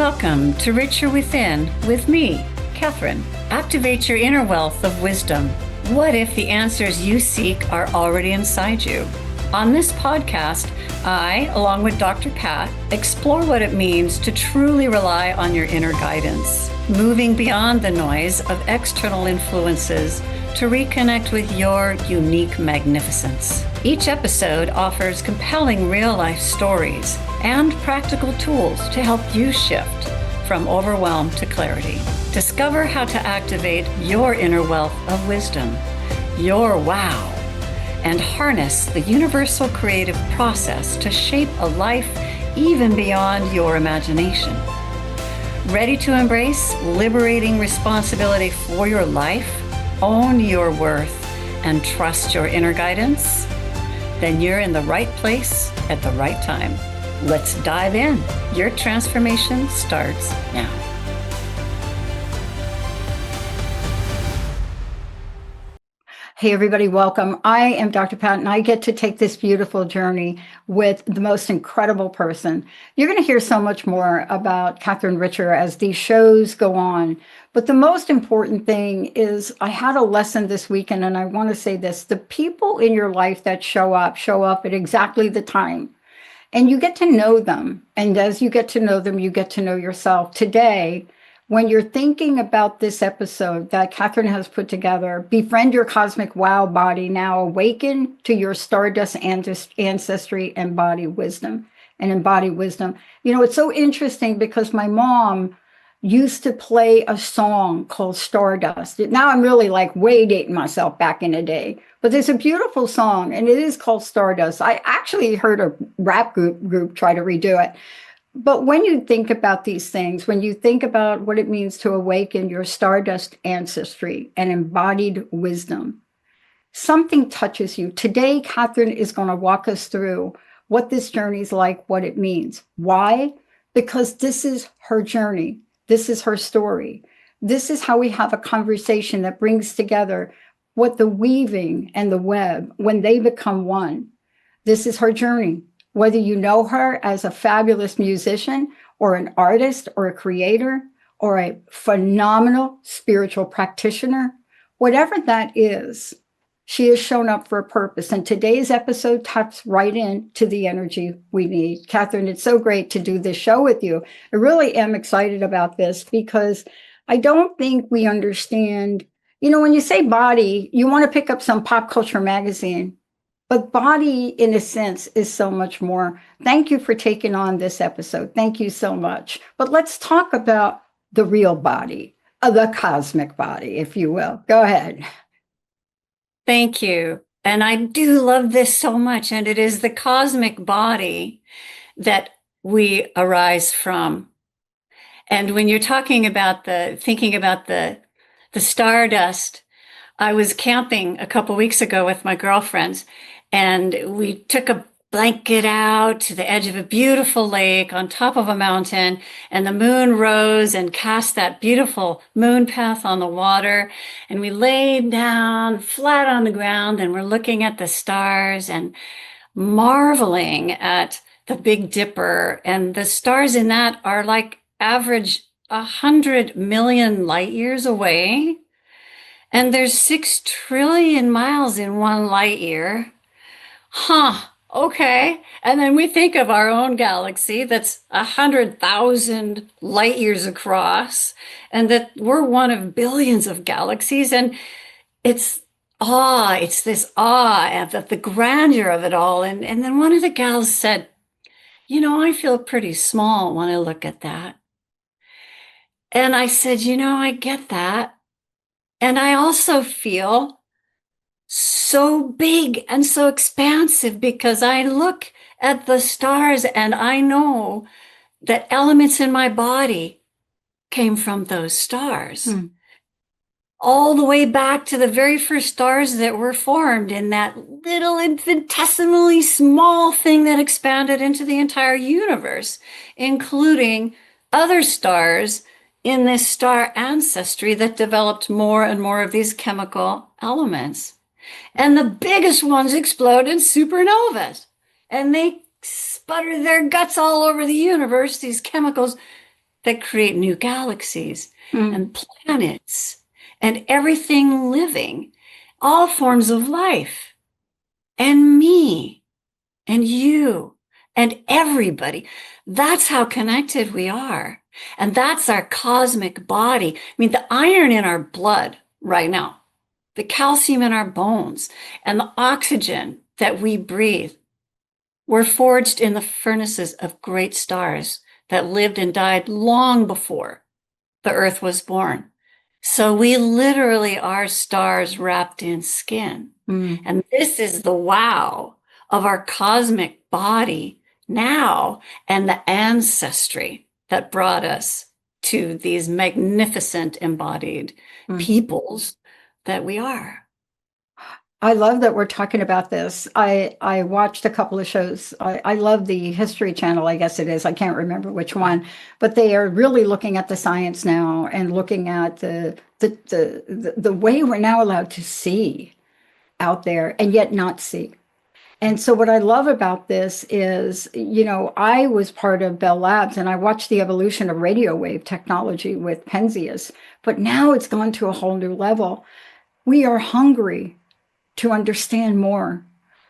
Welcome to Richer Within with me, Kathryn. Activate your inner wealth of wisdom. What if the answers you seek are already inside you? On this podcast, I, along with Dr. Pat, explore what it means to truly rely on your inner guidance, moving beyond the noise of external influences to reconnect with your unique magnificence. Each episode offers compelling real-life stories and practical tools to help you shift from overwhelm to clarity. Discover how to activate your inner wealth of wisdom, your wow, and harness the universal creative process to shape a life even beyond your imagination. Ready to embrace liberating responsibility for your life, own your worth, and trust your inner guidance? Then you're in the right place at the right time. Let's dive in. Your transformation starts now. Hey everybody, welcome. I am Dr. Pat and I get to take this beautiful journey with the most incredible person. You're going to hear so much more about Kathryn Richer as these shows go on. But the most important thing is I had a lesson this weekend, and I want to say this: the people in your life that show up at exactly the time. And you get to know them. And as you get to know them, you get to know yourself. Today, when you're thinking about this episode that Kathryn has put together, Befriend Your Cosmic Wow Body, now awaken to your Stardust Ancestry Embodied Wisdom. And Embodied Wisdom. You know, it's so interesting because my mom used to play a song called Stardust. Now I'm really like way dating myself back in the day. But there's a beautiful song, and it is called Stardust. I actually heard a rap group try to redo it. But when you think about these things, when you think about what it means to awaken your Stardust ancestry and embodied wisdom, something touches you. Today, Kathryn is going to walk us through what this journey is like, what it means. Why? Because this is her journey. This is her story. This is how we have a conversation that brings together what the weaving and the web, when they become one. This is her journey. Whether you know her as a fabulous musician or an artist or a creator or a phenomenal spiritual practitioner, whatever that is, she has shown up for a purpose. And today's episode taps right into the energy we need. Kathryn, it's so great to do this show with you. I really am excited about this because I don't think we understand, you know, when you say body, you want to pick up some pop culture magazine. But body, in a sense, is so much more. Thank you for taking on this episode. Thank you so much. But let's talk about the real body, the cosmic body, if you will. Go ahead. Thank you. And I do love this so much. And it is the cosmic body that we arise from. And when you're talking about thinking about the stardust, I was camping a couple weeks ago with my girlfriends, and we took a blanket out to the edge of a beautiful lake on top of a mountain, and the moon rose and cast that beautiful moon path on the water. And we laid down flat on the ground, and we're looking at the stars and marveling at the Big Dipper. And the stars in that are like average 100 million light years away. And there's 6 trillion miles in 1 light year. Okay. And then we think of our own galaxy that's 100,000 light years across, and that we're one of billions of galaxies. And it's this awe at the grandeur of it all. And then one of the gals said, you know, I feel pretty small when I look at that. And I said, you know, I get that. And I also feel so big and so expansive because I look at the stars and I know that elements in my body came from those stars. All the way back to the very first stars that were formed in that little infinitesimally small thing that expanded into the entire universe, including other stars in this star ancestry that developed more and more of these chemical elements. And the biggest ones explode in supernovas, and they sputter their guts all over the universe, these chemicals that create new galaxies Mm. and planets and everything living, all forms of life, and me and you and everybody. That's how connected we are. And that's our cosmic body. I mean, the iron in our blood right now, the calcium in our bones, and the oxygen that we breathe were forged in the furnaces of great stars that lived and died long before the earth was born. So we literally are stars wrapped in skin. Mm. And this is the wow of our cosmic body now and the ancestry that brought us to these magnificent embodied Mm. peoples that we are. I love that we're talking about this. I watched a couple of shows. I love the History Channel, I guess it is. I can't remember which one, but they are really looking at the science now and looking at the way we're now allowed to see out there and yet not see. And so what I love about this is, I was part of Bell Labs and I watched the evolution of radio wave technology with Penzias, but now it's gone to a whole new level. We are hungry to understand more.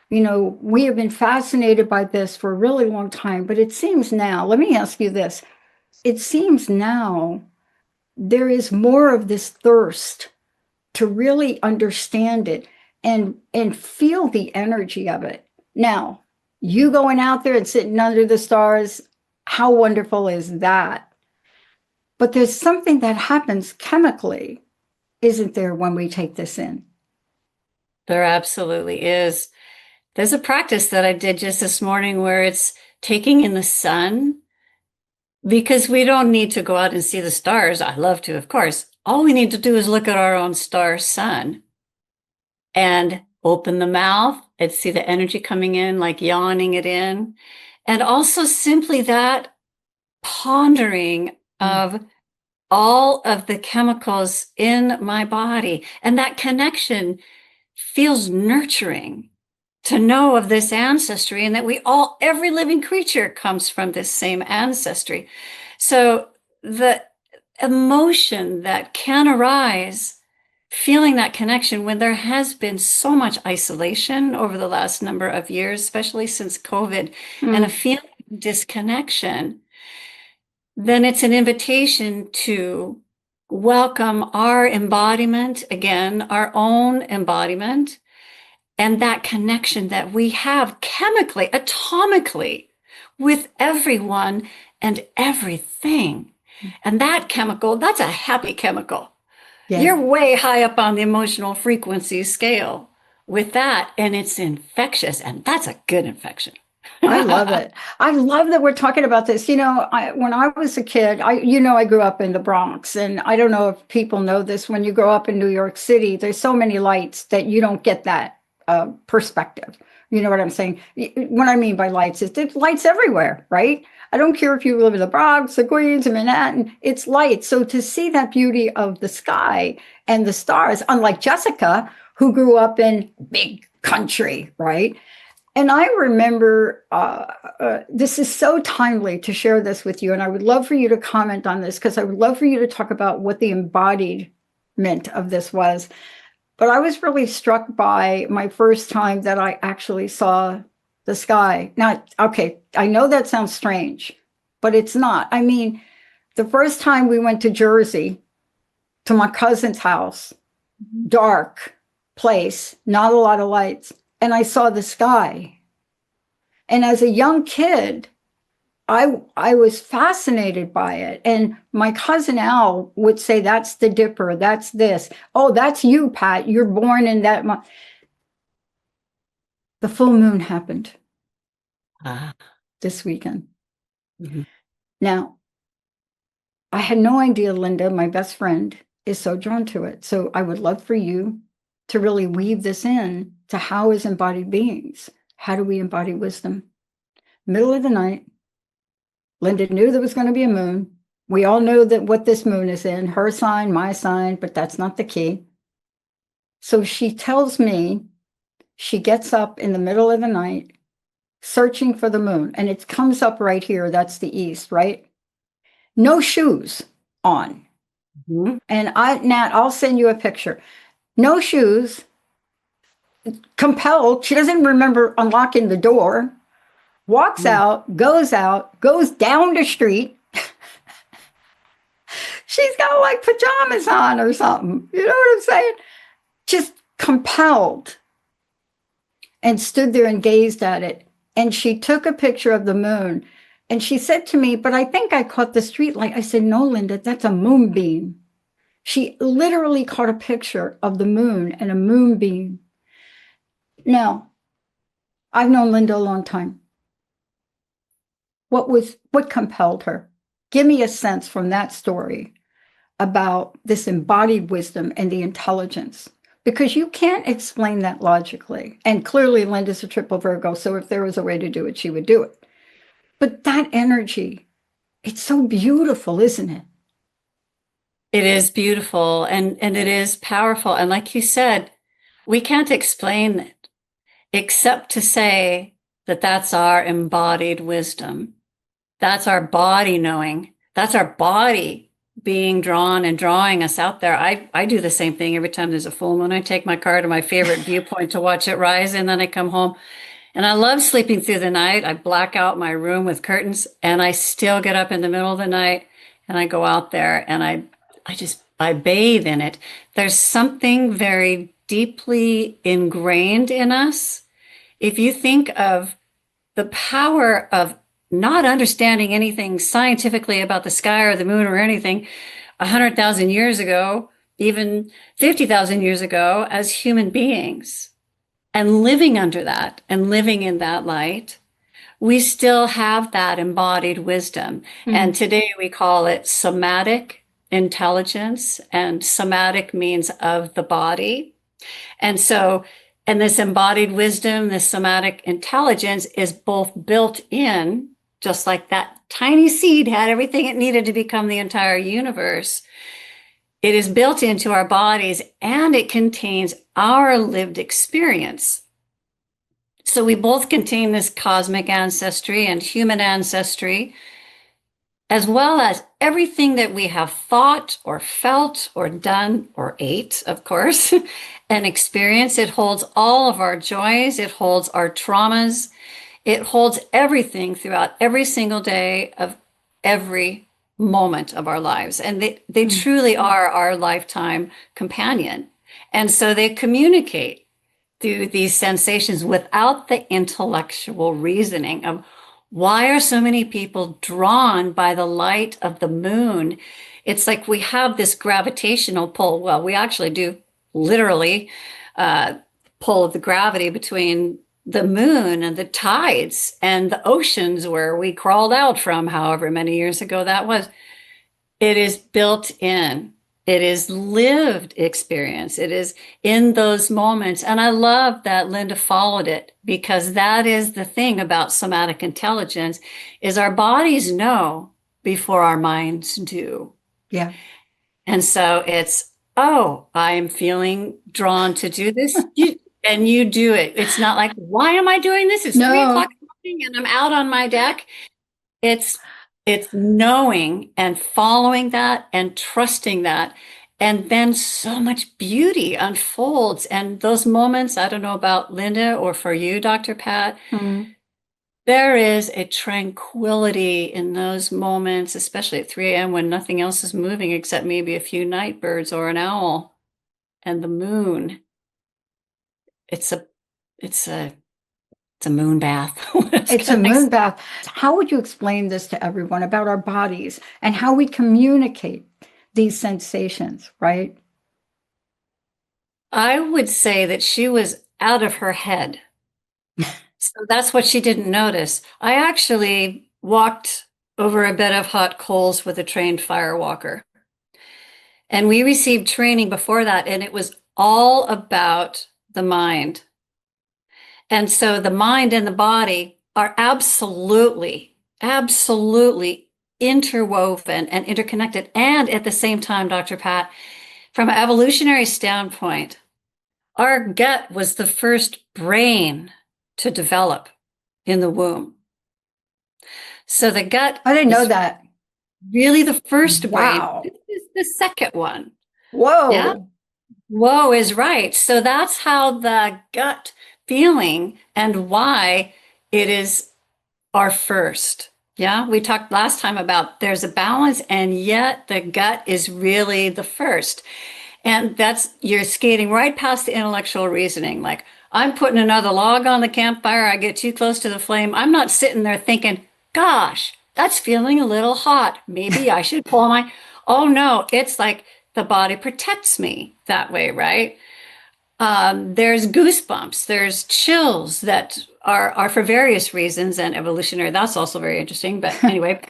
We have been fascinated by this for a really long time, but it seems now, let me ask you this. It seems now there is more of this thirst to really understand it and feel the energy of it. Now, you going out there and sitting under the stars, how wonderful is that? But there's something that happens chemically, isn't there, when we take this in? There absolutely is. There's a practice that I did just this morning where it's taking in the sun, because we don't need to go out and see the stars. I love to, of course. All we need to do is look at our own star sun and open the mouth and see the energy coming in, like yawning it in. And also simply that pondering of all of the chemicals in my body. And that connection feels nurturing to know of this ancestry and that every living creature comes from this same ancestry. So the emotion that can arise, feeling that connection when there has been so much isolation over the last number of years, especially since COVID, and a feeling of disconnection, then it's an invitation to welcome our embodiment, again, our own embodiment, and that connection that we have chemically, atomically, with everyone and everything. And that chemical, that's a happy chemical. Yeah. You're way high up on the emotional frequency scale with that, and it's infectious, and that's a good infection. I love it. I love that we're talking about this. When I was a kid, I grew up in the Bronx, and I don't know if people know this. When you grow up in New York City, there's so many lights that you don't get that perspective. You know what I'm saying? What I mean by lights is there's lights everywhere, right? I don't care if you live in the Bronx, the Queens, in Manhattan, it's light. So to see that beauty of the sky and the stars, unlike Jessica, who grew up in big country, right? And I remember, this is so timely to share this with you, and I would love for you to comment on this, because I would love for you to talk about what the embodiment of this was. But I was really struck by my first time that I actually saw the sky. Now, okay, I know that sounds strange, but it's not. I mean, the first time we went to Jersey, to my cousin's house, dark place, not a lot of lights, and I saw the sky. And as a young kid, I was fascinated by it. And my cousin Al would say, that's the Dipper, that's this. Oh, that's you, Pat. You're born in that month. The full moon happened this weekend. Mm-hmm. Now, I had no idea Linda, my best friend, is so drawn to it. So I would love for you to really weave this in to how as embodied beings, how do we embody wisdom? Middle of the night, Linda knew there was going to be a moon. We all know that what this moon is in, her sign, my sign, but that's not the key. So she tells me she gets up in the middle of the night searching for the moon, and it comes up right here. That's the east, right? no shoes on. Mm-hmm. And Nat, I'll send you a picture. No shoes, compelled. She doesn't remember unlocking the door, walks out, goes down the street. She's got like pajamas on or something. You know what I'm saying? Just compelled. And stood there and gazed at it. And she took a picture of the moon. And she said to me, but I think I caught the street light. I said, no, Linda, that's a moonbeam. She literally caught a picture of the moon and a moonbeam. Now, I've known Linda a long time. What compelled her? Give me a sense from that story about this embodied wisdom and the intelligence, because you can't explain that logically. And clearly Linda's a triple Virgo, so if there was a way to do it, she would do it. But that energy, it's so beautiful, isn't it? It is beautiful and it is powerful. And like you said, we can't explain it except to say that that's our embodied wisdom. That's our body knowing. That's our body being drawn and drawing us out there. I do the same thing every time there's a full moon. I take my car to my favorite viewpoint to watch it rise, and then I come home. And I love sleeping through the night. I black out my room with curtains, and I still get up in the middle of the night and I go out there and I bathe in it. There's something very deeply ingrained in us. If you think of the power of not understanding anything scientifically about the sky or the moon or anything 100,000 years ago, even 50,000 years ago, as human beings, and living under that and living in that light, we still have that embodied wisdom. Mm-hmm. And today we call it somatic intelligence, and somatic means of the body. And this embodied wisdom, this somatic intelligence is both built in, just like that tiny seed had everything it needed to become the entire universe. It is built into our bodies, and it contains our lived experience. So we both contain this cosmic ancestry and human ancestry, as well as everything that we have thought or felt or done or ate, of course, and experienced. It holds all of our joys. It holds our traumas. It holds everything throughout every single day of every moment of our lives. And they truly are our lifetime companion. And so they communicate through these sensations without the intellectual reasoning of why are so many people drawn by the light of the moon. It's like we have this gravitational pull. Well, we actually do literally pull the gravity between the moon and the tides and the oceans where we crawled out from, however many years ago that was. It is built in. It is lived experience. It is in those moments. And I love that Linda followed it, because that is the thing about somatic intelligence, is our bodies know before our minds do. Yeah. And so it's, oh, I am feeling drawn to do this. And you do it. It's not like, why am I doing this? It's 3 o'clock in the morning and I'm out on my deck. It's knowing and following that and trusting that. And then so much beauty unfolds. And those moments, I don't know about Linda or for you, Dr. Pat, there is a tranquility in those moments, especially at 3 a.m. when nothing else is moving except maybe a few night birds or an owl and the moon. It's a moon bath. It's a moon bath. How would you explain this to everyone about our bodies and how we communicate these sensations, right? I would say that she was out of her head. So that's what she didn't notice. I actually walked over a bed of hot coals with a trained firewalker. And we received training before that, and it was all about the mind. And so the mind and the body are absolutely, absolutely interwoven and interconnected. And at the same time, Dr. Pat, from an evolutionary standpoint, our gut was the first brain to develop in the womb. So the gut... I didn't know that. really the first brain. Wow. This is the second one. Yeah. Whoa. Whoa is right. So that's how the gut feeling and why it is our first. Yeah. We talked last time about there's a balance, and yet the gut is really the first. And that's, you're skating right past the intellectual reasoning. Like, I'm putting another log on the campfire. I get too close to the flame. I'm not sitting there thinking, gosh, that's feeling a little hot. Maybe I should pull my, oh no, it's like the body protects me that way, right? There's goosebumps, there's chills that are for various reasons and evolutionary. That's also very interesting. But anyway,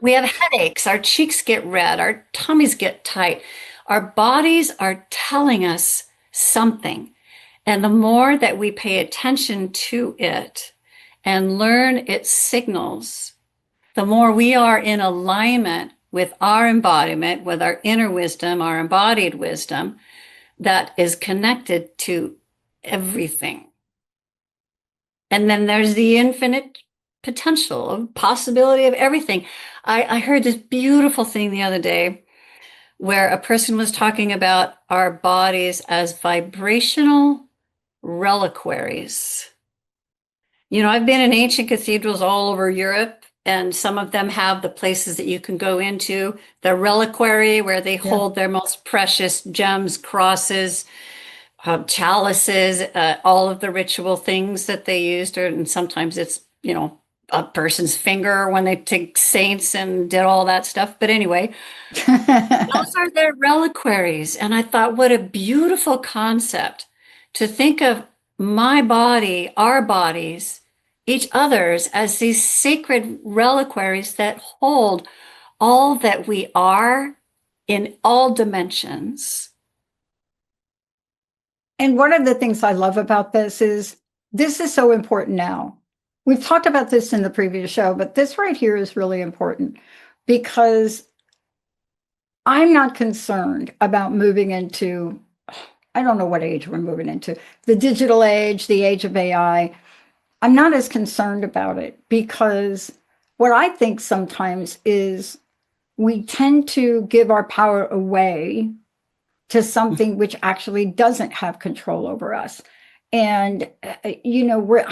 we have headaches, our cheeks get red, our tummies get tight. Our bodies are telling us something. And the more that we pay attention to it and learn its signals, the more we are in alignment with our embodiment, with our inner wisdom, our embodied wisdom that is connected to everything. And then there's the infinite potential of possibility of everything. I heard this beautiful thing the other day where a person was talking about our bodies as vibrational reliquaries. You know, I've been in ancient cathedrals all over Europe, and some of them have the places that you can go into, the reliquary where they Yeah. hold their most precious gems, crosses, chalices, all of the ritual things that they used, and sometimes it's, you know, a person's finger when they take saints and did all that stuff. But anyway, those are their reliquaries. And I thought, what a beautiful concept to think of my body, our bodies, each other's as these sacred reliquaries that hold all that we are in all dimensions. And one of the things I love about this is so important now. We've talked about this in the previous show, but this right here is really important because I'm not concerned about moving into, I don't know what age we're moving into, the digital age, the age of AI. I'm not as concerned about it because what I think sometimes is we tend to give our power away to something which actually doesn't have control over us. And, you know,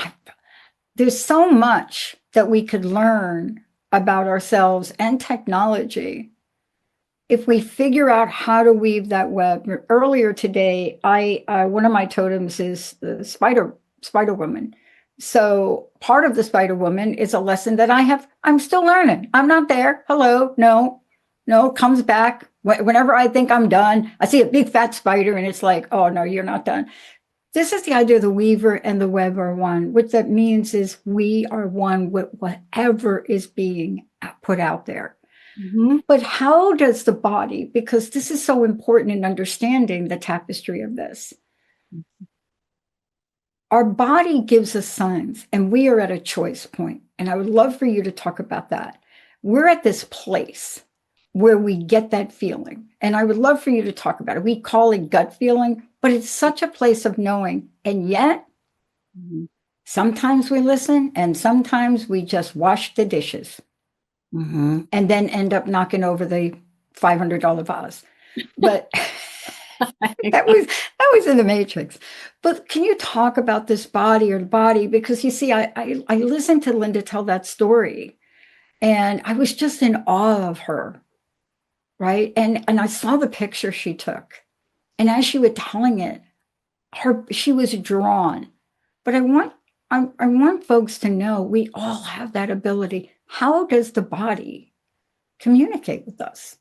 there's so much that we could learn about ourselves and technology if we figure out how to weave that web. Earlier today, one of my totems is the spider woman. So part of the spider woman is a lesson that I'm still learning. I'm not there. Hello, no, comes back. Whenever I think I'm done, I see a big fat spider and it's like, oh no, you're not done. This is the idea of the weaver and the web are one. What that means is we are one with whatever is being put out there. Mm-hmm. But how does the body, because this is so important in understanding the tapestry of this, our body gives us signs and we are at a choice point. And I would love for you to talk about that. We're at this place where we get that feeling. And I would love for you to talk about it. We call it gut feeling, but it's such a place of knowing. And yet, sometimes we listen and sometimes we just wash the dishes and then end up knocking over the $500 vase. But that was in the Matrix. But can you talk about this body or the body? Because you see, I listened to Linda tell that story and I was just in awe of her. Right. And I saw the picture she took. And as she was telling it, she was drawn. But I want folks to know we all have that ability. How does the body communicate with us?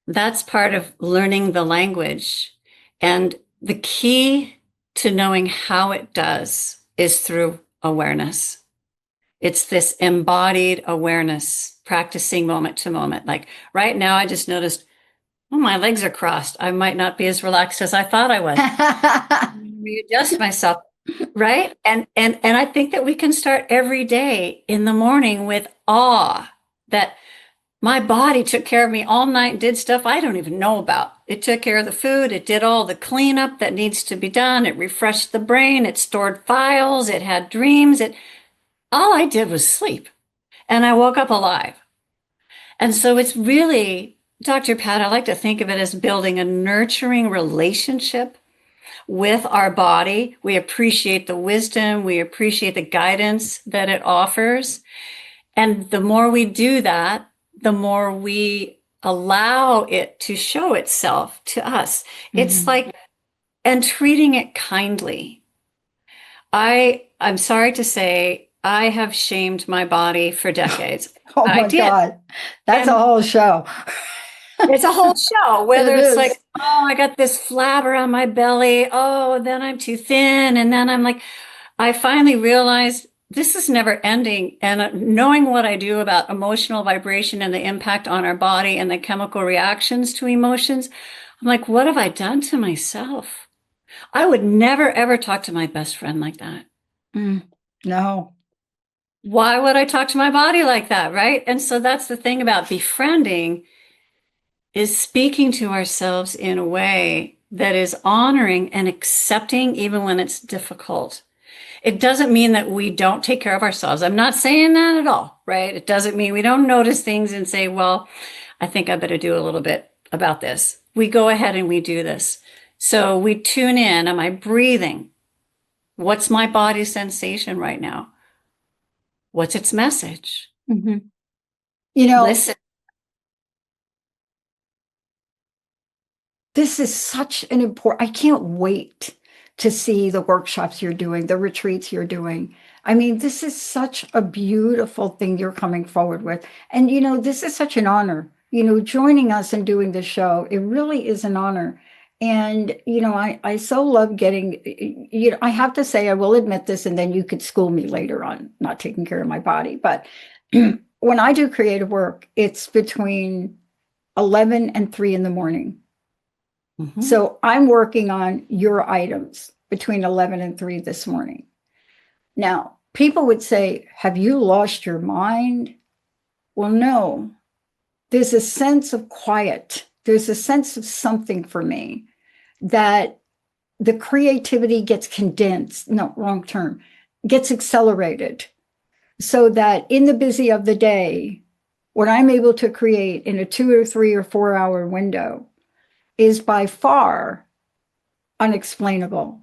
That's part of learning the language. And the key to knowing how it does is through awareness. It's this embodied awareness, practicing moment to moment. Like right now, I just noticed, oh, my legs are crossed. I might not be as relaxed as I thought I was. Readjust myself, right? And I think that we can start every day in the morning with awe that my body took care of me all night and did stuff I don't even know about. It took care of the food. It did all the cleanup that needs to be done. It refreshed the brain. It stored files. It had dreams. All I did was sleep. And I woke up alive. And so it's really, Dr. Pat, I like to think of it as building a nurturing relationship with our body. We appreciate the wisdom, we appreciate the guidance that it offers. And the more we do that, the more we allow it to show itself to us. It's like, and treating it kindly. I'm sorry to say, I have shamed my body for decades. Oh I my did. God. That's a And whole show. it's a whole show, whether It it's like, is. oh, I got this flab around my belly. Oh, then I'm too thin. And then I'm like, I finally realized this is never ending. And knowing what I do about emotional vibration and the impact on our body and the chemical reactions to emotions, I'm like, what have I done to myself? I would never, ever talk to my best friend like that. No. Why would I talk to my body like that? Right. And so that's the thing about befriending is speaking to ourselves in a way that is honoring and accepting even when it's difficult. It doesn't mean that we don't take care of ourselves. I'm not saying that at all, right? It doesn't mean we don't notice things and say, well, I think I better do a little bit about this. We go ahead and we do this. So we tune in. Am I breathing? What's my body's sensation right now? What's its message? You know, Listen. this is such an important, I can't wait to see the workshops you're doing, the retreats you're doing. I mean, this is such a beautiful thing you're coming forward with. And, this is such an honor, joining us and doing this show. It really is an honor. And, I so love getting, I have to say, I will admit this, and then you could school me later on not taking care of my body. But when I do creative work, it's between 11 and 3 in the morning. So I'm working on your items between 11 and 3 this morning. Now, people would say, have you lost your mind? Well, no. There's a sense of quiet. There's a sense of something for me that the creativity gets condensed. No, wrong term. Gets accelerated so that in the busy of the day, what I'm able to create in a 2 or 3 or 4 hour window is by far unexplainable.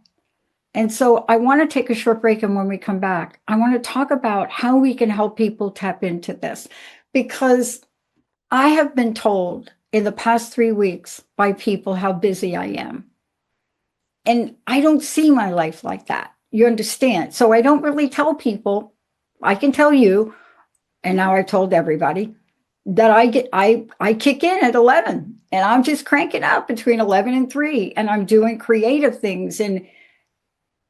And so I want to take a short break. And when we come back, I want to talk about how we can help people tap into this, because I have been told in the past 3 weeks by people how busy I am. And I don't see my life like that. You understand? So I don't really tell people. I can tell you, and now I've told everybody, that I kick in at 11 and I'm just cranking out between 11 and 3 and I'm doing creative things and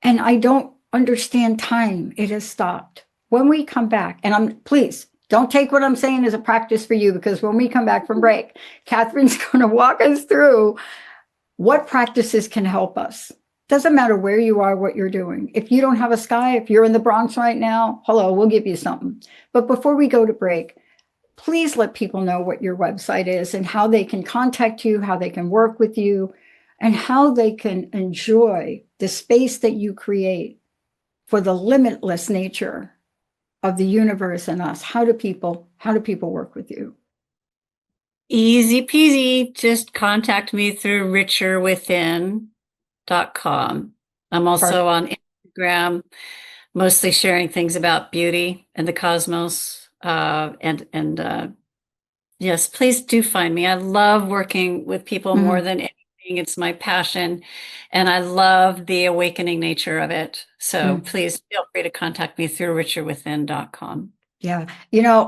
I don't understand time. It has stopped. When we come back, and please don't take what I'm saying as a practice for you, because when we come back from break, Kathryn's going to walk us through what practices can help us. Doesn't matter where you are, what you're doing. If you don't have a sky, if you're in the Bronx right now, hello, we'll give you something. But before we go to break, please let people know what your website is and how they can contact you, how they can work with you, and how they can enjoy the space that you create for the limitless nature of the universe and us. How do people work with you? Easy peasy. Just contact me through richerwithin.com. I'm also on Instagram, mostly sharing things about beauty and the cosmos. Yes, please do find me. I love working with people more than anything. It's my passion, and I love the awakening nature of it. So please feel free to contact me through richerwithin.com. Yeah.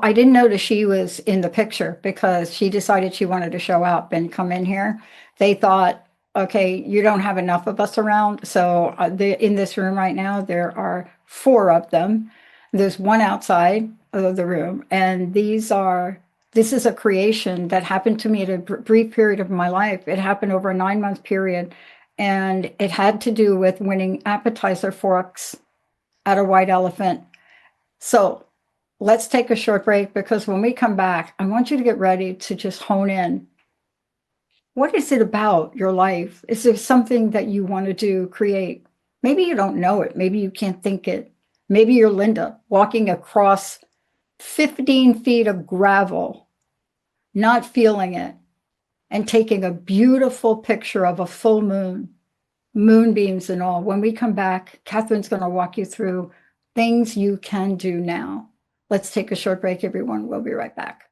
I didn't notice she was in the picture because she decided she wanted to show up and come in here. They thought, okay, you don't have enough of us around. So in this room right now, there are 4 of them. There's one outside of the room. And this is a creation that happened to me at a brief period of my life. It happened over a 9-month period. And it had to do with winning appetizer forks at a white elephant. So let's take a short break, because when we come back, I want you to get ready to just hone in. What is it about your life? Is there something that you want to do, create? Maybe you don't know it. Maybe you can't think it. Maybe you're Linda walking across 15 feet of gravel not feeling it, and taking a beautiful picture of a full moon, moonbeams and all. When we come back, Kathryn's going to walk you through things you can do now. Let's take a short break, everyone. We'll be right back.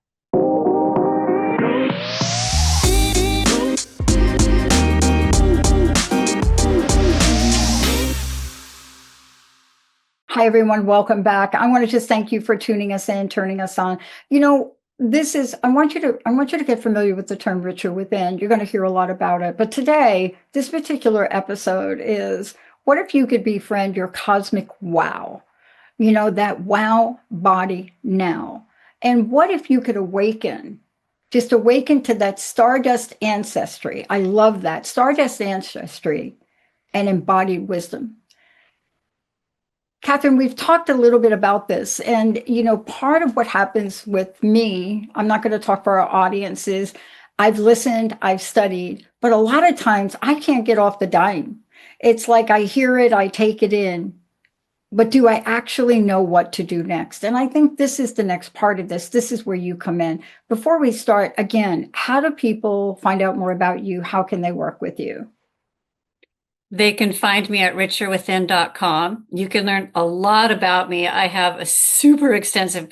Hi, everyone. Welcome back. I want to just thank you for tuning us in, turning us on. You know, I want you to get familiar with the term richer within. You're going to hear a lot about it. But today, this particular episode is, what if you could befriend your cosmic wow? You know, that wow body now. And what if you could just awaken to that stardust ancestry? I love that. Stardust ancestry and embodied wisdom. Kathryn, we've talked a little bit about this, and part of what happens with me, I'm not going to talk for our audience, is I've listened, I've studied, but a lot of times I can't get off the dime. It's like I hear it, I take it in, but do I actually know what to do next? And I think this is the next part of this. This is where you come in. Before we start, again, how do people find out more about you? How can they work with you? They can find me at richerwithin.com. You can learn a lot about me. I have a super extensive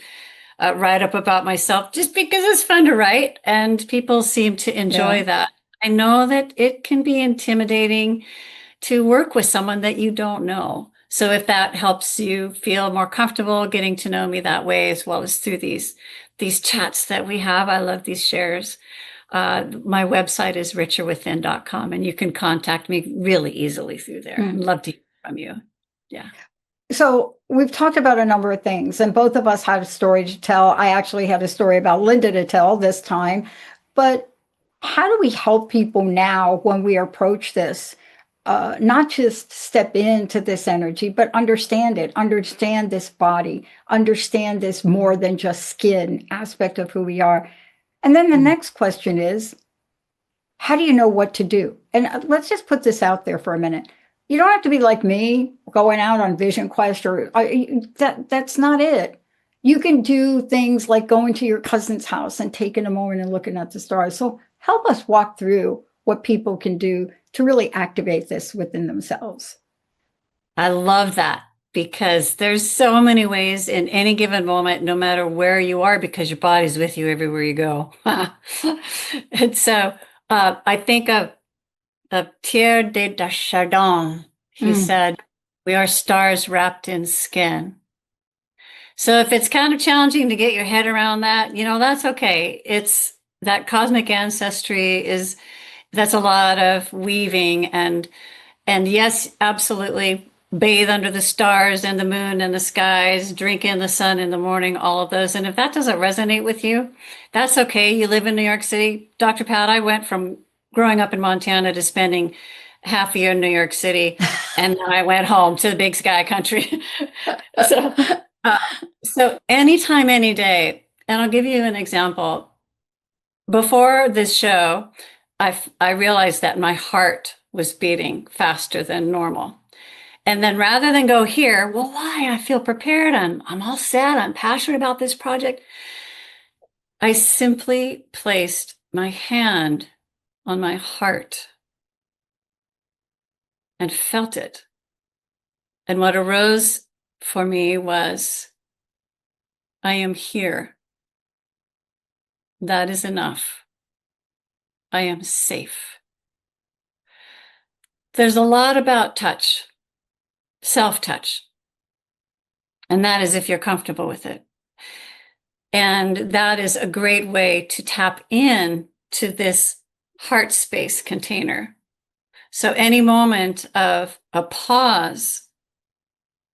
write-up about myself just because it's fun to write, and people seem to enjoy that. I know that it can be intimidating to work with someone that you don't know. So if that helps you feel more comfortable getting to know me that way, as well as through these chats that we have, I love these shares. My website is richerwithin.com, and you can contact me really easily through there. I'd love to hear from you. Yeah. So we've talked about a number of things, and both of us had a story to tell. I actually had a story about Linda to tell this time. But how do we help people now when we approach this? Not just step into this energy, but understand it, understand this body, understand this more than just skin aspect of who we are. And then the next question is, how do you know what to do? And let's just put this out there for a minute. You don't have to be like me, going out on Vision Quest, or that's not it. You can do things like going to your cousin's house and taking a moment and looking at the stars. So help us walk through what people can do to really activate this within themselves. I love that, because there's so many ways in any given moment, no matter where you are, because your body's with you everywhere you go. And so I think of Pierre de Chardin. He said, "We are stars wrapped in skin." So if it's kind of challenging to get your head around that, that's okay. It's that cosmic ancestry that's a lot of weaving, and yes, absolutely. Bathe under the stars and the moon and the skies, drink in the sun in the morning, all of those. And if that doesn't resonate with you, that's okay. You live in New York City. Dr. Pat, I went from growing up in Montana to spending half a year in New York City, and then I went home to the big sky country. So anytime, any day. And I'll give you an example. Before this show, I realized that my heart was beating faster than normal. And then rather than go here, well, why? I feel prepared. I'm all set. I'm passionate about this project. I simply placed my hand on my heart and felt it. And what arose for me was, I am here. That is enough. I am safe. There's a lot about touch. Self-touch. And that is if you're comfortable with it. And that is a great way to tap in to this heart space container. So any moment of a pause,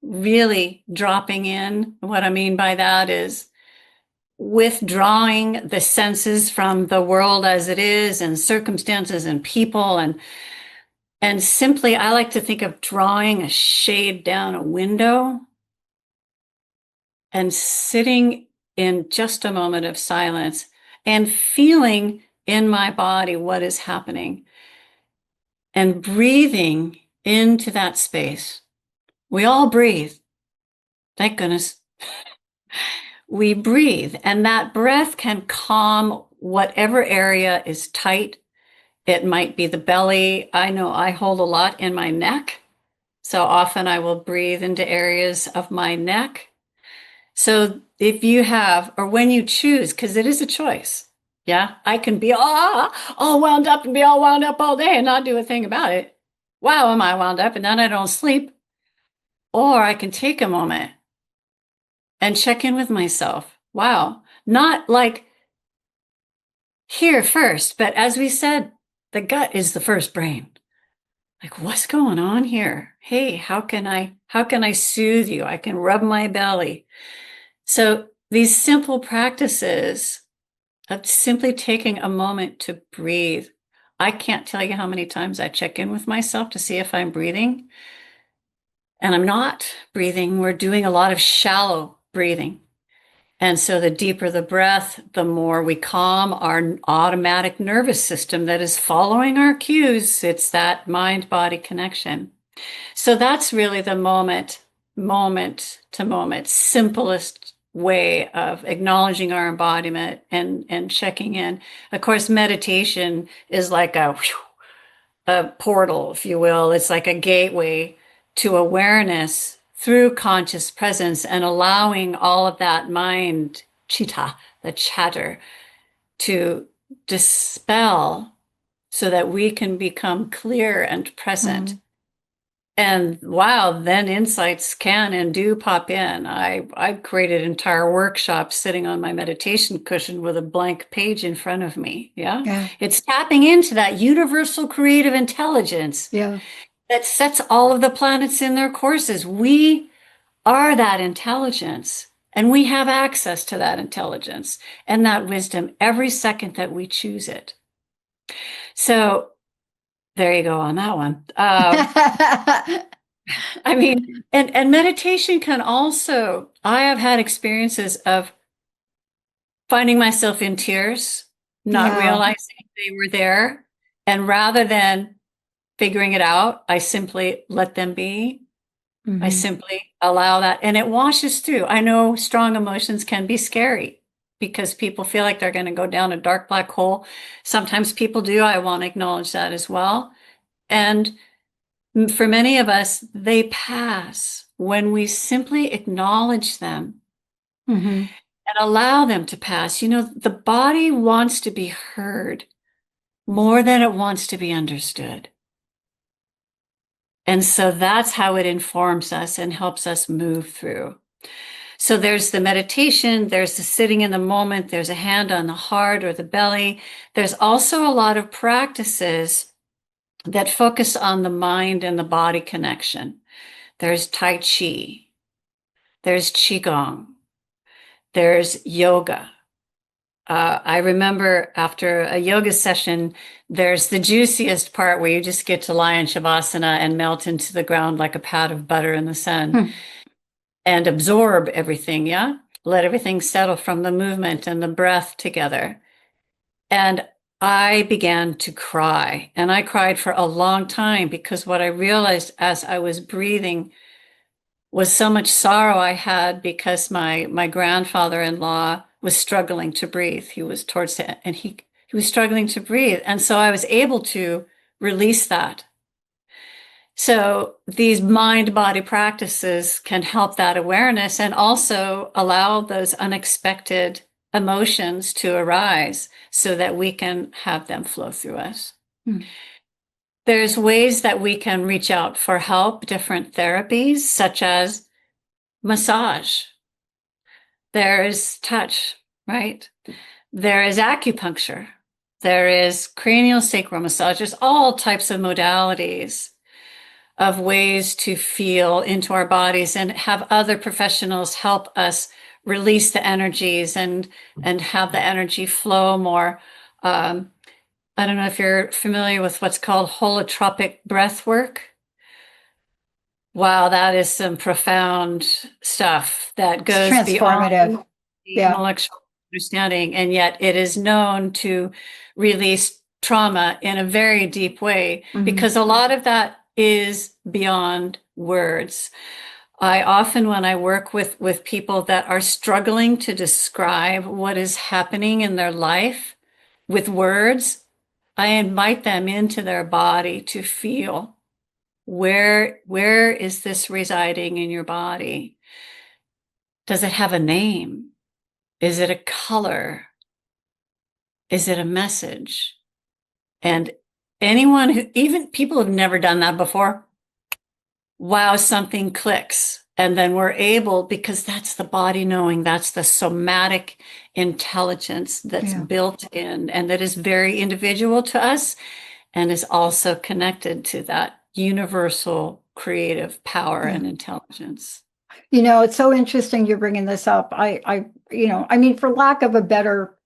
really dropping in, what I mean by that is withdrawing the senses from the world as it is, and circumstances and people, and simply, I like to think of drawing a shade down a window and sitting in just a moment of silence and feeling in my body what is happening and breathing into that space. We all breathe. Thank goodness. We breathe, and that breath can calm whatever area is tight. It might be the belly. I know I hold a lot in my neck. So often I will breathe into areas of my neck. So if you have, or when you choose, because it is a choice. Yeah, I can be all wound up and be all wound up all day and not do a thing about it. Wow, am I wound up? And then I don't sleep. Or I can take a moment and check in with myself. Wow, not like here first, but as we said, the gut is the first brain. Like, what's going on here? Hey, how can I soothe you? I can rub my belly. So these simple practices of simply taking a moment to breathe. I can't tell you how many times I check in with myself to see if I'm breathing. And I'm not breathing. We're doing a lot of shallow breathing. And so the deeper the breath, the more we calm our automatic nervous system that is following our cues. It's that mind-body connection. So that's really the moment to moment, simplest way of acknowledging our embodiment and checking in. Of course, meditation is like a portal, if you will. It's like a gateway to awareness through conscious presence and allowing all of that mind, chitta, the chatter, to dispel so that we can become clear and present. Mm. And wow, then insights can and do pop in. I've created entire workshops sitting on my meditation cushion with a blank page in front of me. Yeah. It's tapping into that universal creative intelligence Yeah. that sets all of the planets in their courses. We are that intelligence, and we have access to that intelligence and that wisdom every second that we choose it. So there you go on that one. I mean, and meditation can also, I have had experiences of finding myself in tears, not Yeah. realizing they were there. And rather than figuring it out, I simply let them be. I Mhm. simply allow that, and it washes through. I know strong emotions can be scary because people feel like they're going to go down a dark black hole. Sometimes people do. I want to acknowledge that as well. And for many of us, they pass when we simply acknowledge them Mhm. and allow them to pass. You know, the body wants to be heard more than it wants to be understood. And so that's how it informs us and helps us move through. So there's the meditation, there's the sitting in the moment, there's a hand on the heart or the belly. There's also a lot of practices that focus on the mind and the body connection. There's Tai Chi, there's Qigong, there's yoga. I remember after a yoga session, there's the juiciest part where you just get to lie in Shavasana and melt into the ground like a pat of butter in the sun Hmm. and absorb everything, yeah? Let everything settle from the movement and the breath together. And I began to cry. And I cried for a long time because what I realized as I was breathing was so much sorrow I had because my grandfather-in-law was struggling to breathe. He was towards the end, and he was struggling to breathe. And so I was able to release that. So these mind-body practices can help that awareness and also allow those unexpected emotions to arise so that we can have them flow through us. Hmm. There's ways that we can reach out for help, different therapies, such as massage. There is touch, right? There is acupuncture. There is cranial sacral massage. There's all types of modalities of ways to feel into our bodies and have other professionals help us release the energies and have the energy flow more. I don't know if you're familiar with what's called holotropic breath work. Wow, that is some profound stuff that It's goes beyond transformative. the Yeah. intellectual understanding, and yet it is known to release trauma in a very deep way Mhm. because a lot of that is beyond words. I often, when I work with people that are struggling to describe what is happening in their life, with words, I invite them into their body to feel where is this residing in your body? Does it have a name? Is it a color? Is it a message? And anyone who, even people who've never done that before, wow, something clicks. And then we're able, because that's the body knowing, that's the somatic intelligence that's built in and that is very individual to us and is also connected to that universal creative power and intelligence. You know, it's so interesting you're bringing this up. I mean, for lack of a better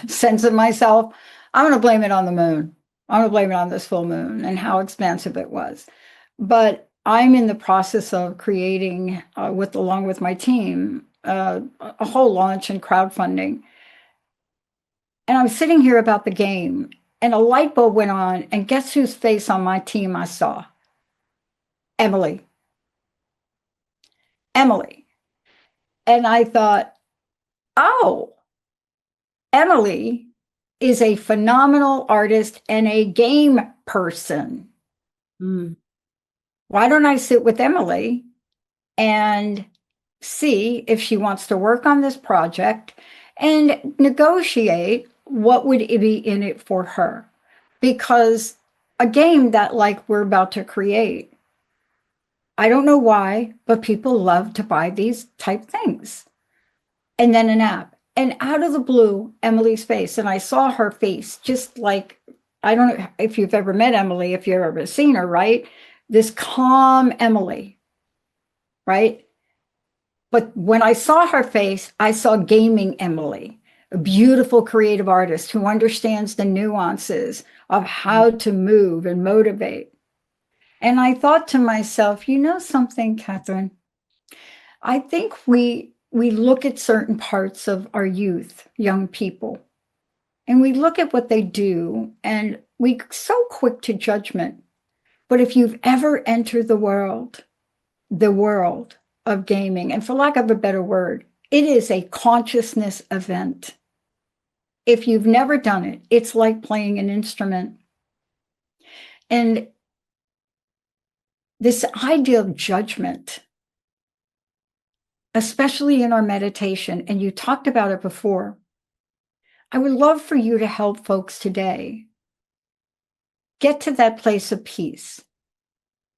sense of myself, I'm going to blame it on the moon. I'm going to blame it on this full moon and how expansive it was. But I'm in the process of creating, along with my team, a whole launch and crowdfunding. And I'm sitting here about the game, and a light bulb went on, and guess whose face on my team I saw? Emily. Emily. And I thought, oh, Emily is a phenomenal artist and a game person. Why don't I sit with Emily and see if she wants to work on this project and negotiate what would be in it for her? Because a game that like we're about to create, I don't know why, but people love to buy these type things. And then an app. And out of the blue, Emily's face, and I saw her face just like, I don't know if you've ever met Emily, if you've ever seen her, right? This calm Emily, right? But when I saw her face, I saw gaming Emily, a beautiful creative artist who understands the nuances of how to move and motivate. And I thought to myself, you know something, Kathryn? I think we look at certain parts of our youth, young people, and we look at what they do, and we're so quick to judgment. But if you've ever entered the world of gaming, and for lack of a better word, it is a consciousness event. If you've never done it, it's like playing an instrument. And this idea of judgment, especially in our meditation, and you talked about it before, I would love for you to help folks today get to that place of peace.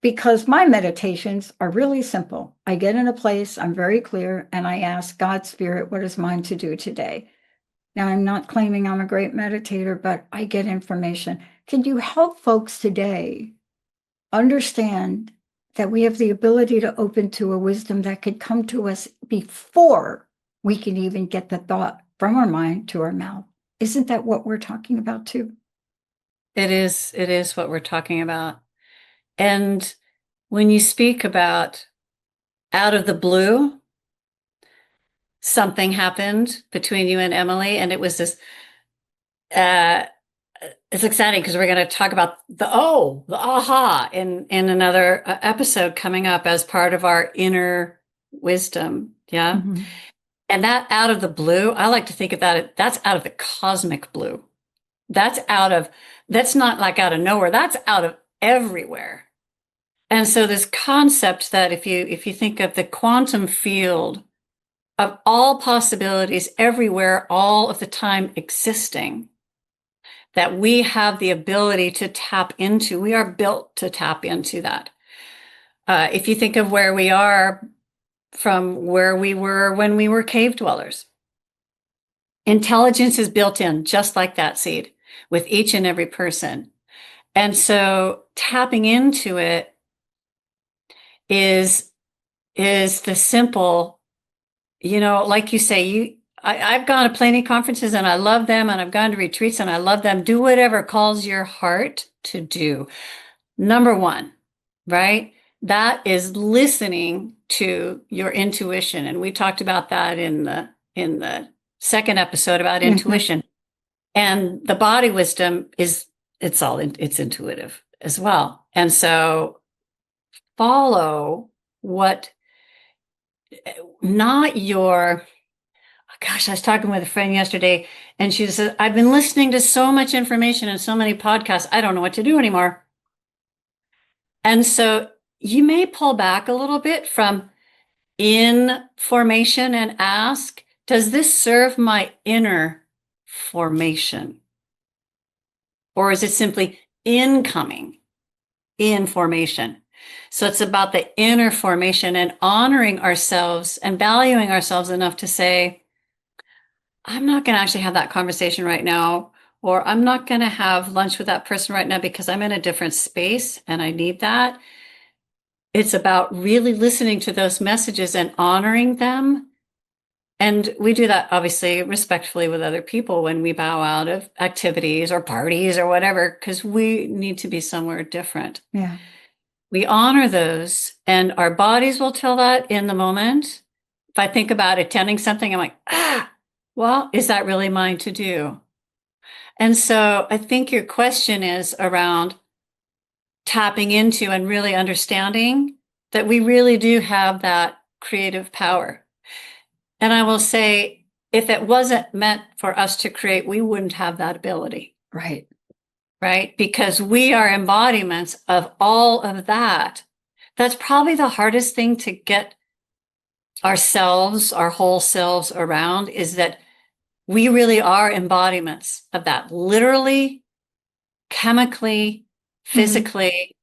Because my meditations are really simple. I get in a place, I'm very clear, and I ask God, Spirit, what is mine to do today? Now, I'm not claiming I'm a great meditator, but I get information. Can you help folks today understand that we have the ability to open to a wisdom that could come to us before we can even get the thought from our mind to our mouth? Isn't that what we're talking about too? It is what we're talking about. And when you speak about out of the blue, something happened between you and Emily, and it was this, it's exciting because we're going to talk about the aha in another episode coming up as part of our inner wisdom. Yeah. Mm-hmm. And that out of the blue, I like to think of that, that's out of the cosmic blue. That's not like out of nowhere. That's out of everywhere. And so this concept that if you think of the quantum field of all possibilities everywhere, all of the time existing, that we have the ability to tap into, we are built to tap into that. If you think of where we are from where we were when we were cave dwellers, intelligence is built in just like that seed with each and every person. And so tapping into it is the simple, like you say, I've gone to plenty of conferences and I love them, and I've gone to retreats and I love them. Do whatever calls your heart to do. Number one, right? That is listening to your intuition. And we talked about that in the second episode about intuition. And the body wisdom it's intuitive as well. And so follow what, not your, gosh, I was talking with a friend yesterday, and she said, I've been listening to so much information and so many podcasts, I don't know what to do anymore. And so you may pull back a little bit from in formation and ask, does this serve my inner formation? Or is it simply incoming in formation? So it's about the inner formation and honoring ourselves and valuing ourselves enough to say, I'm not going to actually have that conversation right now, or I'm not going to have lunch with that person right now because I'm in a different space and I need that. It's about really listening to those messages and honoring them. And we do that obviously respectfully with other people when we bow out of activities or parties or whatever, because we need to be somewhere different. Yeah. We honor those, and our bodies will tell that in the moment. If I think about attending something, I'm like, well, is that really mine to do? And so I think your question is around tapping into and really understanding that we really do have that creative power. And I will say, if it wasn't meant for us to create, we wouldn't have that ability. Right. Right? Because we are embodiments of all of that. That's probably the hardest thing to get ourselves, our whole selves around, is that we really are embodiments of that, literally, chemically, physically,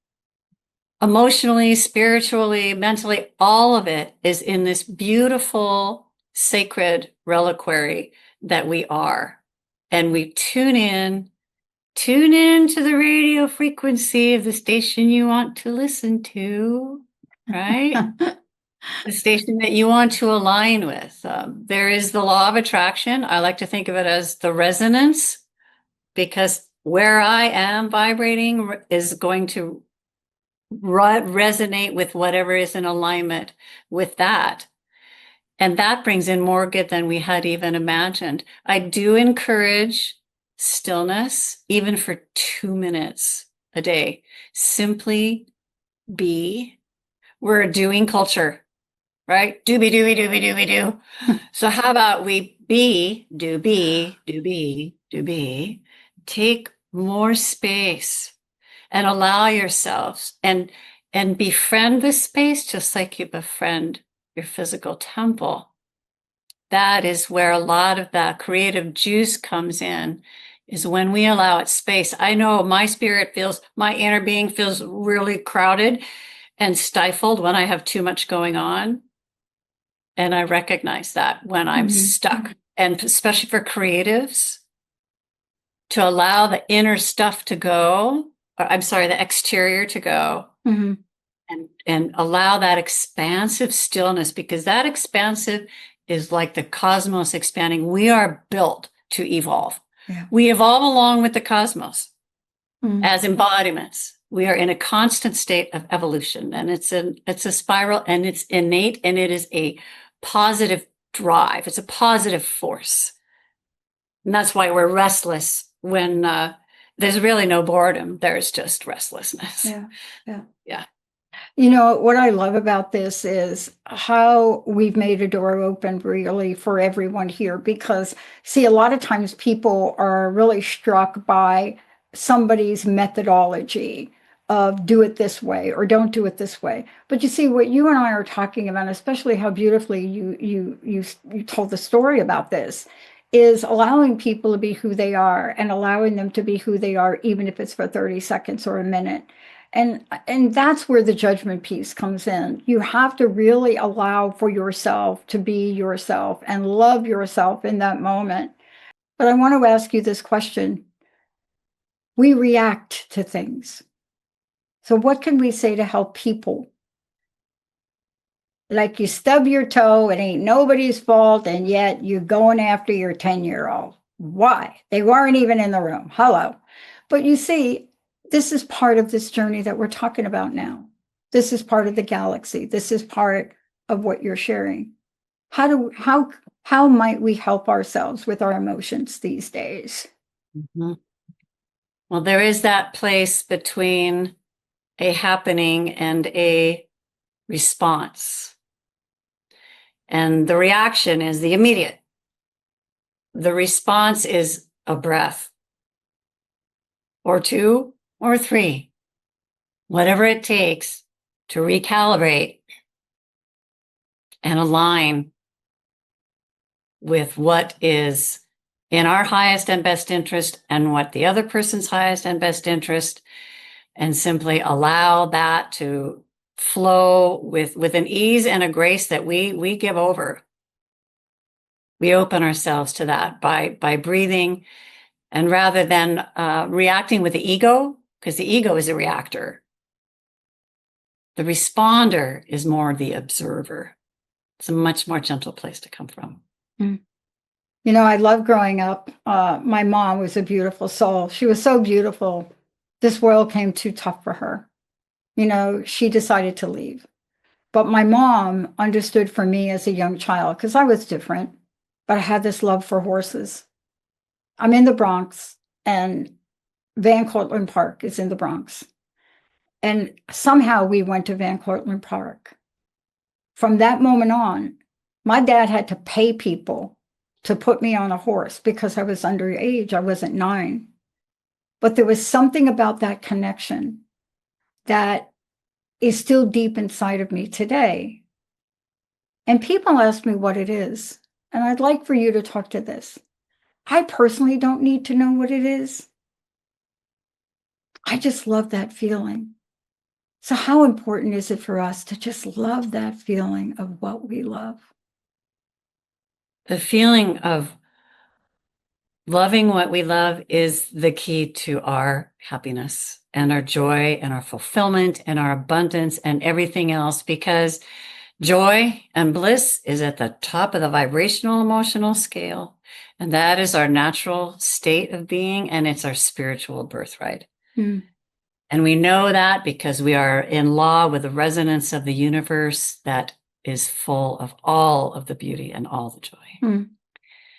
emotionally, spiritually, mentally. All of it is in this beautiful, sacred reliquary that we are. And we tune in to the radio frequency of the station you want to listen to, right? The station that you want to align with. There is the law of attraction. I like to think of it as the resonance, because where I am vibrating is going to resonate with whatever is in alignment with that. And that brings in more good than we had even imagined. I do encourage stillness, even for 2 minutes a day. Simply be. We're a doing culture, right? Doobie, doobie, doobie, doobie, do. So how about we do be, do be, take more space and allow yourselves and befriend the space just like you befriend your physical temple. That is where a lot of that creative juice comes in, is when we allow it space. I know my inner being feels really crowded and stifled when I have too much going on. And I recognize that when I'm stuck, and especially for creatives, to allow the inner stuff to go, the exterior to go, and allow that expansive stillness, because that expansive is like the cosmos expanding. We are built to evolve. Yeah. We evolve along with the cosmos as embodiments. We are in a constant state of evolution, and it's a spiral, and it's innate, and it is a positive drive. It's a positive force. And that's why we're restless when there's really no boredom. There's just restlessness. Yeah. You know, what I love about this is how we've made a door open really for everyone here, because see, a lot of times people are really struck by somebody's methodology of do it this way or don't do it this way. But you see, what you and I are talking about, especially how beautifully you told the story about this, is allowing people to be who they are and allowing them to be who they are, even if it's for 30 seconds or a minute. And that's where the judgment piece comes in. You have to really allow for yourself to be yourself and love yourself in that moment. But I want to ask you this question. We react to things. So what can we say to help people? Like you stub your toe, it ain't nobody's fault, and yet you're going after your 10-year-old. Why? They weren't even in the room. Hello. But you see, this is part of this journey that we're talking about now. This is part of the galaxy. This is part of what you're sharing. How might we help ourselves with our emotions these days? Well, there is that place between a happening and a response. And the reaction is the immediate. the response is a breath or two or three, whatever it takes to recalibrate and align with what is in our highest and best interest and what the other person's highest and best interest, and simply allow that to flow with an ease and a grace that we give over. We open ourselves to that by breathing, and rather than reacting with the ego, because the ego is a reactor, the responder is more the observer. It's a much more gentle place to come from. Mm. You know, I love growing up. My mom was a beautiful soul. She was so beautiful. This world came too tough for her. You know, she decided to leave. But my mom understood for me as a young child, because I was different, but I had this love for horses. I'm in the Bronx, and Van Cortlandt Park is in the Bronx. And somehow we went to Van Cortlandt Park. From that moment on, my dad had to pay people to put me on a horse because I was underage. I wasn't 9. But there was something about that connection that is still deep inside of me today. And people ask me what it is. And I'd like for you to talk to this. I personally don't need to know what it is. I just love that feeling. So how important is it for us to just love that feeling of what we love? The feeling of loving what we love is the key to our happiness and our joy and our fulfillment and our abundance and everything else, because joy and bliss is at the top of the vibrational emotional scale. And that is our natural state of being, and it's our spiritual birthright. Mm. And we know that because we are in law with the resonance of the universe that is full of all of the beauty and all the joy. Mm.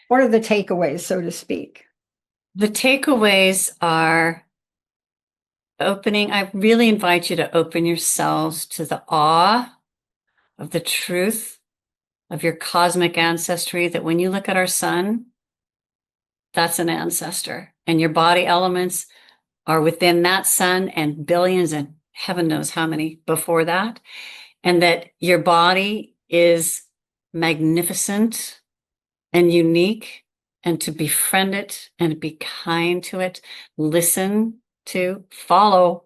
What are the takeaways, so to speak? The takeaways are opening. I really invite you to open yourselves to the awe of the truth of your cosmic ancestry, that when you look at our sun, that's an ancestor, and your body elements are within that sun and billions and heaven knows how many before that, and that your body is magnificent and unique, and to befriend it and be kind to it, listen to, follow,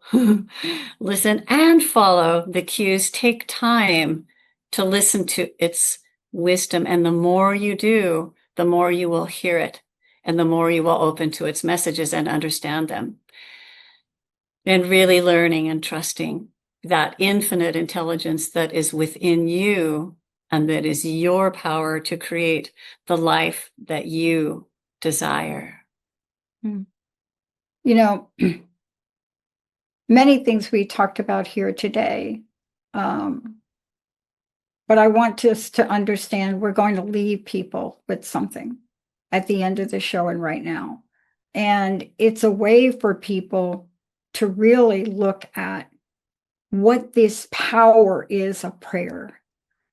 listen and follow the cues, take time to listen to its wisdom. And the more you do, the more you will hear it, and the more you will open to its messages and understand them. And really learning and trusting that infinite intelligence that is within you, and that is your power to create the life that you desire. You know, many things we talked about here today, but I want us to understand we're going to leave people with something at the end of the show and right now. And it's a way for people to really look at what this power is of prayer.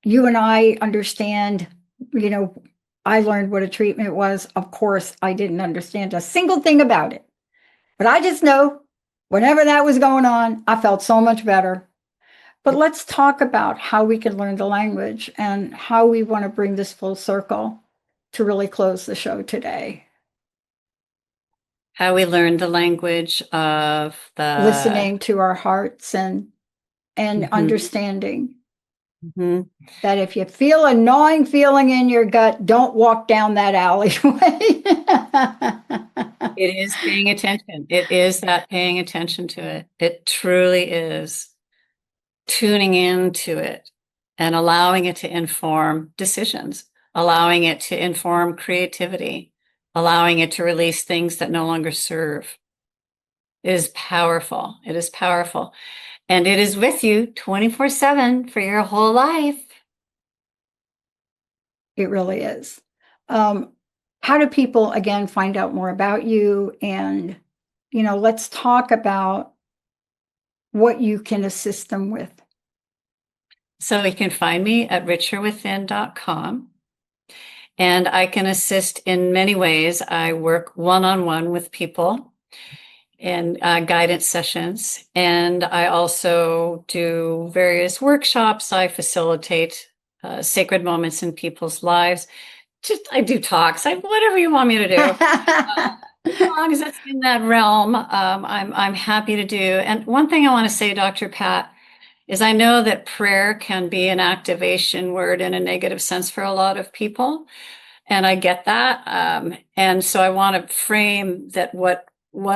You and I understand, you know, I learned what a treatment was. Of course, I didn't understand a single thing about it. But I just know whenever that was going on, I felt so much better. But let's talk about how we can learn the language and how we want to bring this full circle to really close the show today. How we learn the language of the listening to our hearts and understanding that if you feel a gnawing feeling in your gut, don't walk down that alleyway. It is paying attention. It is that paying attention to it. It truly is tuning into it and allowing it to inform decisions, allowing it to inform creativity, allowing it to release things that no longer serve. It is powerful. It is powerful. And it is with you 24/7 for your whole life. It really is. How do people, again, find out more about you? And, you know, let's talk about what you can assist them with. So you can find me at richerwithin.com. And I can assist in many ways. I work one-on-one with people in guidance sessions, and I also do various workshops. I facilitate sacred moments in people's lives. I do talks, whatever you want me to do. As long as it's in that realm, I'm happy to do. And one thing I want to say, Dr. Pat, is I know that prayer can be an activation word in a negative sense for a lot of people. And I get that. And so I want to frame that what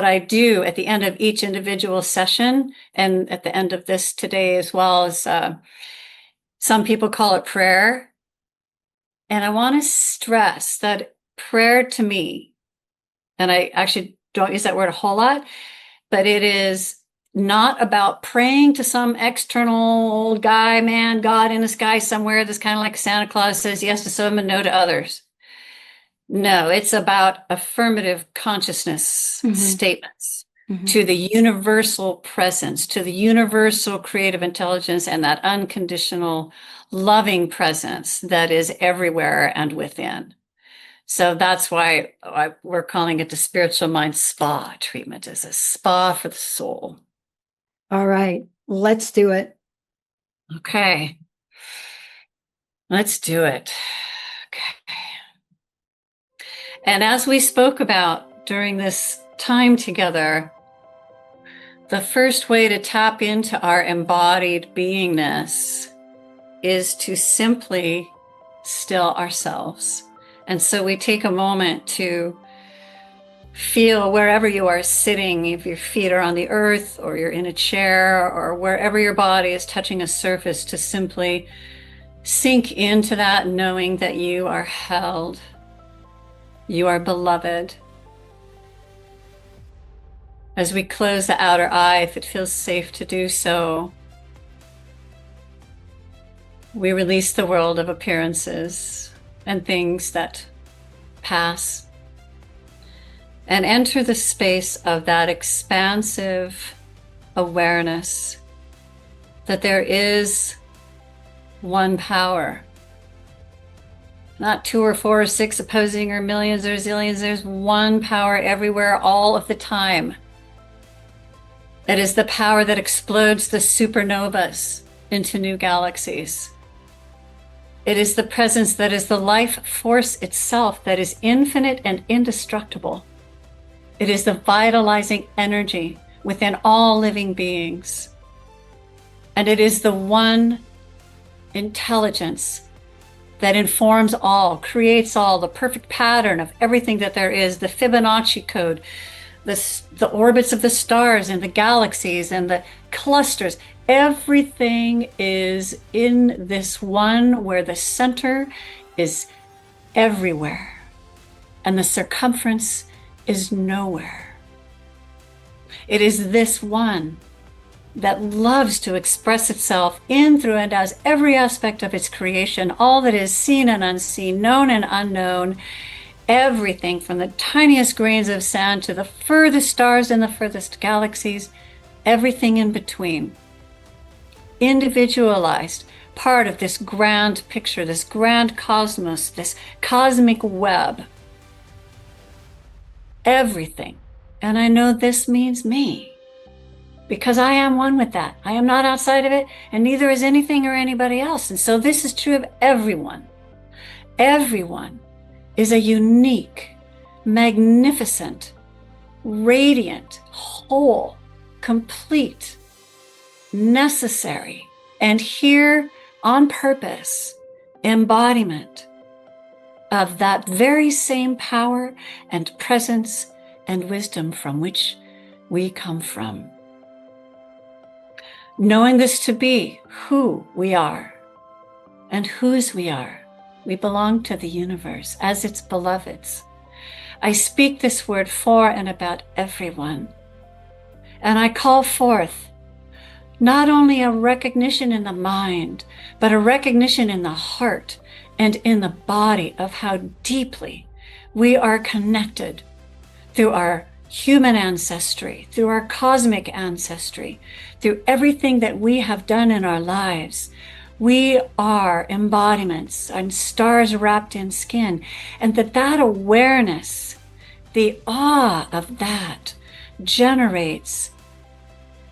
I do at the end of each individual session, and at the end of this today as well, is some people call it prayer. And I want to stress that prayer to me, and I actually don't use that word a whole lot, but it is not about praying to some external old guy, man, God in the sky somewhere that's kind of like Santa Claus says yes to some and no to others. No, it's about affirmative consciousness statements to the universal presence, to the universal creative intelligence, and that unconditional loving presence that is everywhere and within. So that's why we're calling it the spiritual mind spa treatment. It's a spa for the soul. All right, let's do it. Okay. Let's do it. Okay. And as we spoke about during this time together, the first way to tap into our embodied beingness is to simply still ourselves. And so we take a moment to feel wherever you are sitting, if your feet are on the earth or you're in a chair or wherever your body is touching a surface, to simply sink into that, knowing that you are held, you are beloved. As we close the outer eye, if it feels safe to do so, we release the world of appearances and things that pass, and enter the space of that expansive awareness that there is one power, not 2 or 4 or 6 opposing or millions or zillions. There's one power everywhere, all of the time. It is the power that explodes the supernovas into new galaxies. It is the presence that is the life force itself, that is infinite and indestructible. It is the vitalizing energy within all living beings. And it is the one intelligence that informs all, creates all, the perfect pattern of everything that there is, the Fibonacci code, the orbits of the stars and the galaxies and the clusters. Everything is in this one, where the center is everywhere and the circumference is nowhere. It is this one that loves to express itself in, through, and as every aspect of its creation, all that is seen and unseen, known and unknown, everything from the tiniest grains of sand to the furthest stars and the furthest galaxies, everything in between. Individualized, part of this grand picture, this grand cosmos, this cosmic web. Everything. And I know this means me, because I am one with that. I am not outside of it, and neither is anything or anybody else. And so this is true of everyone. Everyone is a unique, magnificent, radiant, whole, complete, necessary, and here on purpose, embodiment of that very same power and presence and wisdom from which we come from. Knowing this to be who we are and whose we are, we belong to the universe as its beloveds. I speak this word for and about everyone, and I call forth not only a recognition in the mind, but a recognition in the heart and in the body of how deeply we are connected through our human ancestry, through our cosmic ancestry, through everything that we have done in our lives. We are embodiments and stars wrapped in skin. And that awareness, the awe of that, generates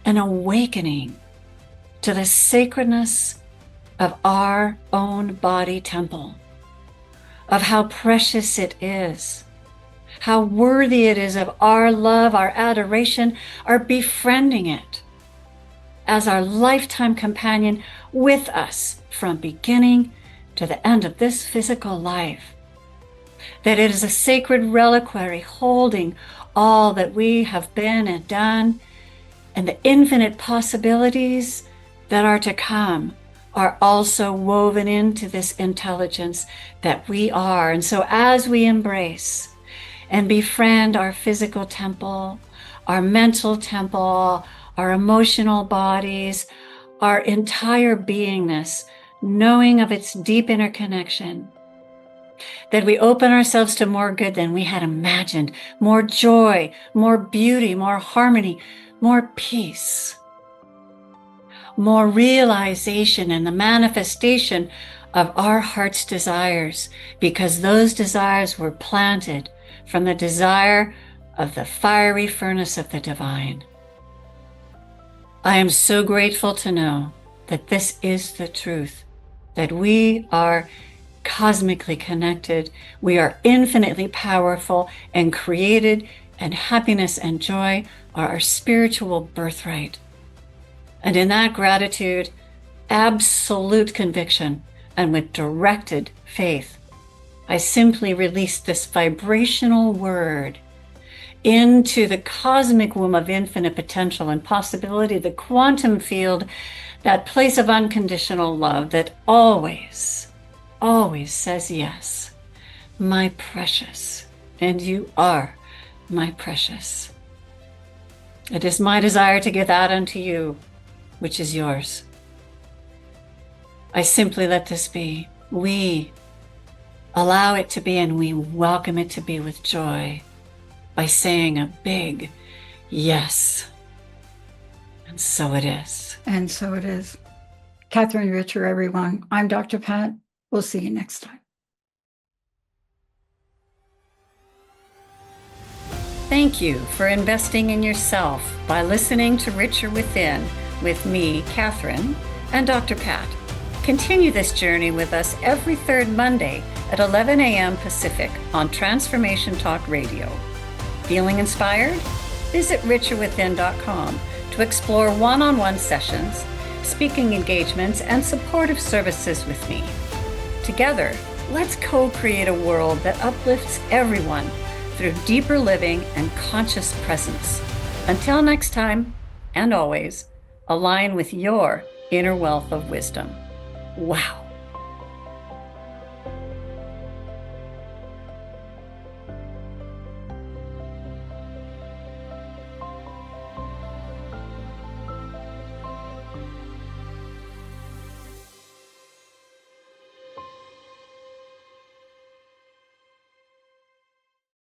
an awakening to the sacredness of our own body temple, of how precious it is, how worthy it is of our love, our adoration, our befriending it as our lifetime companion with us from beginning to the end of this physical life. That it is a sacred reliquary holding all that we have been and done, and the infinite possibilities that are to come are also woven into this intelligence that we are. And so as we embrace and befriend our physical temple, our mental temple, our emotional bodies, our entire beingness, knowing of its deep interconnection, that we open ourselves to more good than we had imagined, more joy, more beauty, more harmony, more peace, more realization and the manifestation of our heart's desires, because those desires were planted from the desire of the fiery furnace of the divine. I am so grateful to know that this is the truth, that we are cosmically connected, we are infinitely powerful and created, and happiness and joy are our spiritual birthright. And in that gratitude, absolute conviction, and with directed faith, I simply release this vibrational word into the cosmic womb of infinite potential and possibility, the quantum field, that place of unconditional love that always says yes, my precious, and you are my precious. It is my desire to give that unto you, which is yours. I simply let this be. We allow it to be, and we welcome it to be with joy by saying a big yes. And so it is. And so it is. Kathryn Richer, everyone. I'm Dr. Pat. We'll see you next time. Thank you for investing in yourself by listening to Richer Within with me, Kathryn, and Dr. Pat. Continue this journey with us every third Monday at 11 a.m. Pacific on Transformation Talk Radio. Feeling inspired? Visit richerwithin.com to explore one-on-one sessions, speaking engagements, and supportive services with me. Together, let's co-create a world that uplifts everyone through deeper living and conscious presence. Until next time, and always, align with your inner wealth of wisdom. Wow.